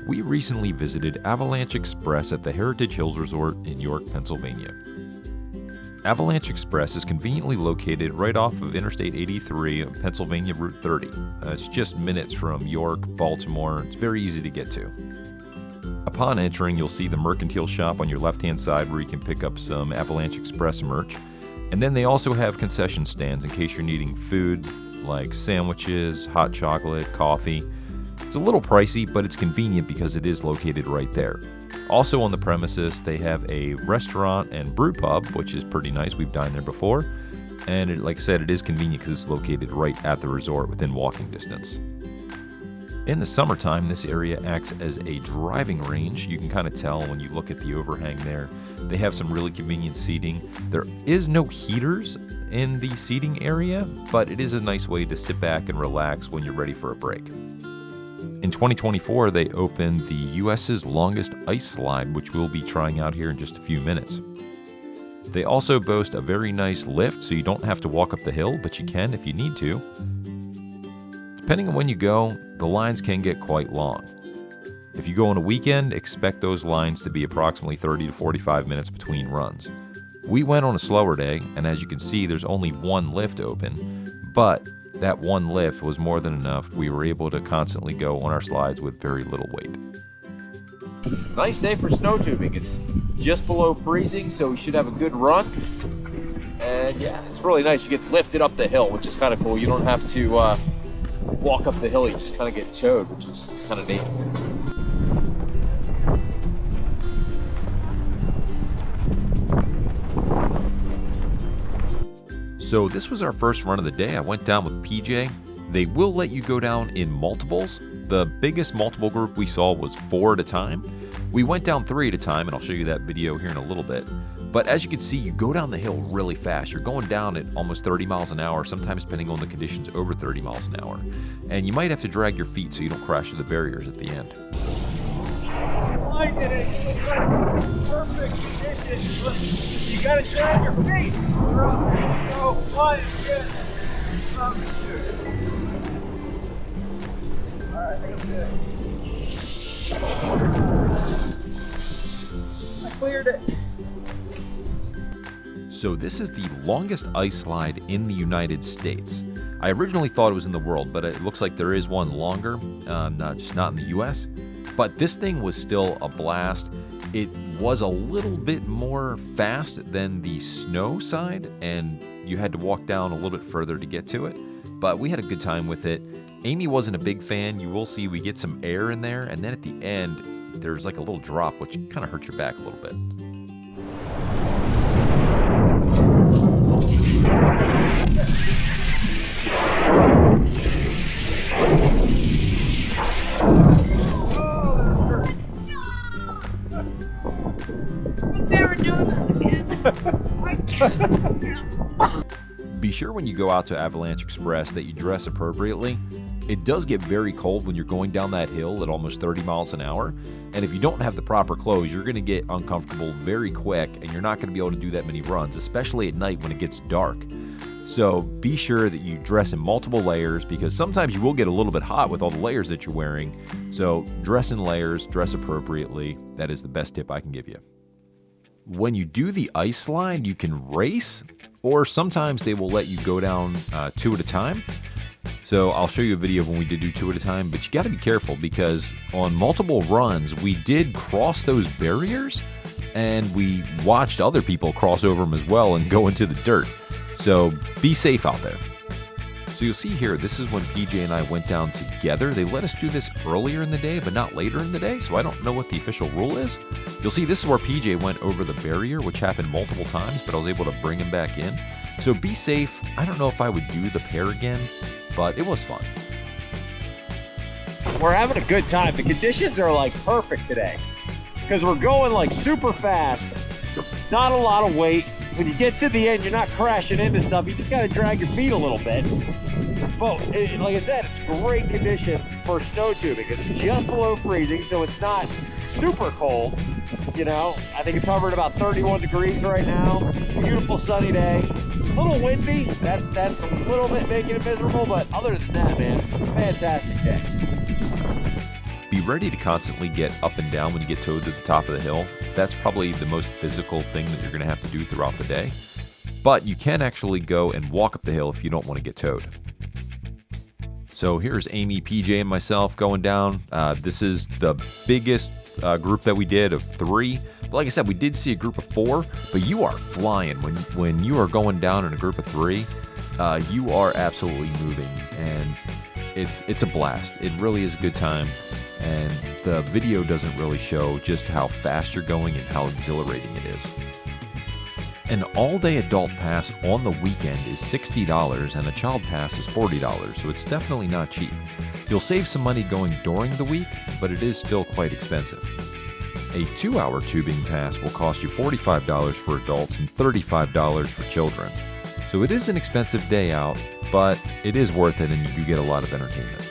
we recently visited Avalanche XPress at the Heritage Hills Resort in York, Pennsylvania. Avalanche XPress is conveniently located right off of Interstate 83 of Pennsylvania Route 30. It's just minutes from York, Baltimore. It's very easy to get to. Upon entering, you'll see the mercantile shop on your left-hand side where you can pick up some Avalanche XPress merch. And then they also have concession stands in case you're needing food like sandwiches, hot chocolate, coffee. It's a little pricey, but it's convenient because it is located right there. Also on the premises, they have a restaurant and brew pub, which is pretty nice. We've dined there before. And like I said, it is convenient because it's located right at the resort within walking distance. In the summertime, this area acts as a driving range. You can kind of tell when you look at the overhang there. They have some really convenient seating. There is no heaters in the seating area, but it is a nice way to sit back and relax when you're ready for a break. In 2024, they opened the US's longest ice slide, which we'll be trying out here in just a few minutes. They also boast a very nice lift, so you don't have to walk up the hill, but you can if you need to. Depending on when you go, the lines can get quite long. If you go on a weekend, expect those lines to be approximately 30 to 45 minutes between runs. We went on a slower day, and as you can see, there's only one lift open, but that one lift was more than enough. We were able to constantly go on our slides with very little weight. Nice day for snow tubing. It's just below freezing, so we should have a good run. And yeah, it's really nice. You get lifted up the hill, which is kind of cool. You don't have to walk up the hill. You just kind of get towed, which is kind of neat. So this was our first run of the day. I went down with PJ. They will let you go down in multiples. The biggest multiple group we saw was 4 at a time. We went down 3 at a time, and I'll show you that video here in a little bit. But as you can see, you go down the hill really fast. You're going down at almost 30 miles an hour, sometimes depending on the conditions, over 30 miles an hour. And you might have to drag your feet so you don't crash through the barriers at the end. I did it. It's like perfect conditions. You gotta drag your feet. So fun and good. Alright, I got good. I cleared it. So this is the longest ice slide in the United States. I originally thought it was in the world, but it looks like there is one longer, just not in the US. But this thing was still a blast. It was a little bit more fast than the snow side, and you had to walk down a little bit further to get to it. But we had a good time with it. Amy wasn't a big fan. You will see we get some air in there, and then at the end, there's like a little drop, which kind of hurts your back a little bit. Be sure when you go out to Avalanche XPress that you dress appropriately. It does get very cold when you're going down that hill at almost 30 miles an hour. And if you don't have the proper clothes, you're going to get uncomfortable very quick, and you're not going to be able to do that many runs, especially at night when it gets dark. So be sure that you dress in multiple layers, because sometimes you will get a little bit hot with all the layers that you're wearing. So dress in layers, dress appropriately. That is the best tip I can give you. When you do the ice slide, you can race, or sometimes they will let you go down 2 at a time. So I'll show you a video of when we did do 2 at a time, but you got to be careful because on multiple runs, we did cross those barriers, and we watched other people cross over them as well and go into the dirt. So be safe out there. So you'll see here, this is when PJ and I went down together. They let us do this earlier in the day, but not later in the day, so I don't know what the official rule is. You'll see this is where PJ went over the barrier, which happened multiple times, but I was able to bring him back in. So be safe. I don't know if I would do the pair again, but it was fun. We're having a good time. The conditions are like perfect today because we're going like super fast, not a lot of weight. When you get to the end, you're not crashing into stuff. You just got to drag your feet a little bit. But like I said, it's great condition for snow tubing. It's just below freezing, so it's not super cold. You know, I think it's hovering about 31 degrees right now. Beautiful sunny day. A little windy. That's a little bit making it miserable, but other than that, man, fantastic day. Be ready to constantly get up and down when you get towed to the top of the hill. That's probably the most physical thing that you're going to have to do throughout the day. But you can actually go and walk up the hill if you don't want to get towed. So here's Amy, PJ, and myself going down. This is the biggest group that we did of 3. But like I said, we did see a group of 4, but you are flying. When you are going down in a group of 3, you are absolutely moving, and it's a blast. It really is a good time, and the video doesn't really show just how fast you're going and how exhilarating it is. An all-day adult pass on the weekend is $60 and a child pass is $40, so it's definitely not cheap. You'll save some money going during the week, but it is still quite expensive. A 2-hour tubing pass will cost you $45 for adults and $35 for children. So it is an expensive day out, but it is worth it and you do get a lot of entertainment.